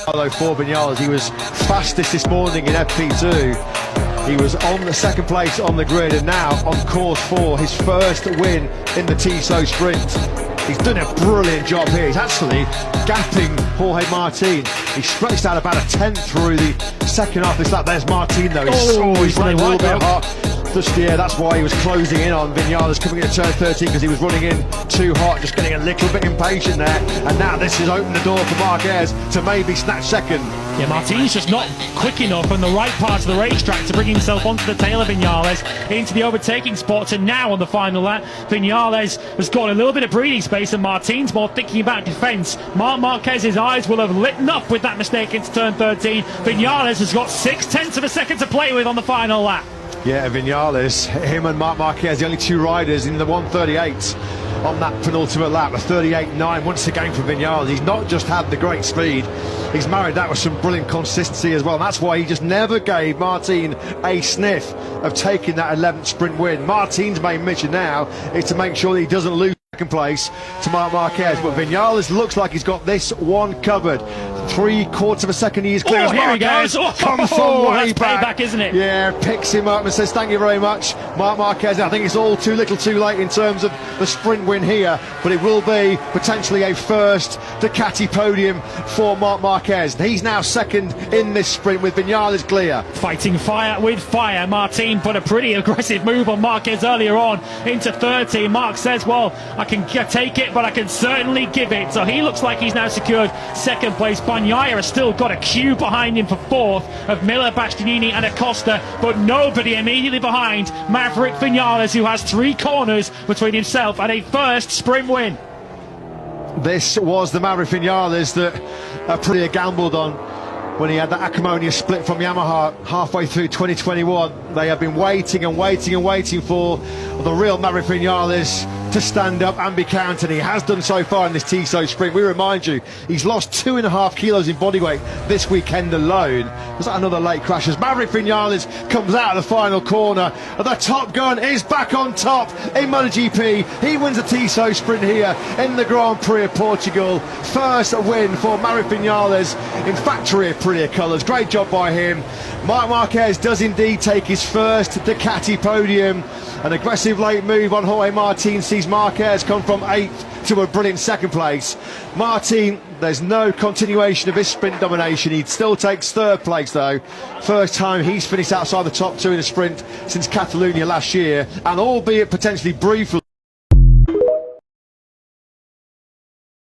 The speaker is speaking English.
Although for Vinales, he was fastest this morning in FP2. He was on the second place on the grid and now on course for his first win in the Tissot Sprint. He's done a brilliant job here. He's actually gapping Jorge Martin. He stretched out about a tenth through the second half of this lap. There's Martin though. He's running a little bit hot. That's why he was closing in on Vinales coming into turn 13, because he was running in too hot, just getting a little bit impatient there. And now this has opened the door for Marquez to maybe snatch second. Yeah, Martin's just not quick enough on the right part of the racetrack to bring himself onto the tail of Vinales into the overtaking spots. And now on the final lap, Vinales has got a little bit of breathing space and Martin's more thinking about defence. Marc Marquez's eyes will have lit up with that mistake into turn 13. Vinales has got 0.6 of a second to play with on the final lap. Yeah, Vinales, him and Marc Marquez, the only two riders in the 138 on that penultimate lap. A 38.9 once again for Vinales. He's not just had the great speed, he's married that with some brilliant consistency as well. And that's why he just never gave Martin a sniff of taking that 11th sprint win. Martin's main mission now is to make sure that he doesn't lose second place to Marc Marquez. But Vinales looks like he's got this one covered. 3/4 of a second he is clear. Oh, here he goes. Comes from way that's back. Payback, isn't it? Yeah, picks him up and says thank you very much, Marc Marquez. I think it's all too little too late in terms of the sprint win here, but it will be potentially a first Ducati podium for Marc Marquez. He's now second in this sprint with Vinales clear. Fighting fire with fire. Martin put a pretty aggressive move on Marquez earlier on into 30. Marc says, well, I can take it, but I can certainly give it. So he looks like he's now secured second place. Bagnaia has still got a queue behind him for fourth of Miller, Bastianini and Acosta, but nobody immediately behind Maverick Vinales, who has 3 corners between himself and a first sprint win. This was the Maverick Vinales that Aprilia gambled on when he had that acrimonious split from Yamaha halfway through 2021. They have been waiting and waiting and waiting for the real Maverick Vinales to stand up and be counted. He has done so far in this Tissot Sprint. We remind you, he's lost 2.5 kilos in body weight this weekend alone. Was that another late crash as Maverick Vinales comes out of the final corner? The Top Gun is back on top in MotoGP. He wins the Tissot Sprint here in the Grand Prix of Portugal. First win for Maverick Vinales in factory Aprilia colours. Great job by him. Marc Marquez does indeed take his first Ducati podium. An aggressive late move on Jorge Martin sees Marquez come from 8th to a brilliant second place. Martin, there's no continuation of his sprint domination. He still takes third place though. First time he's finished outside the top 2 in a sprint since Catalonia last year, and albeit potentially briefly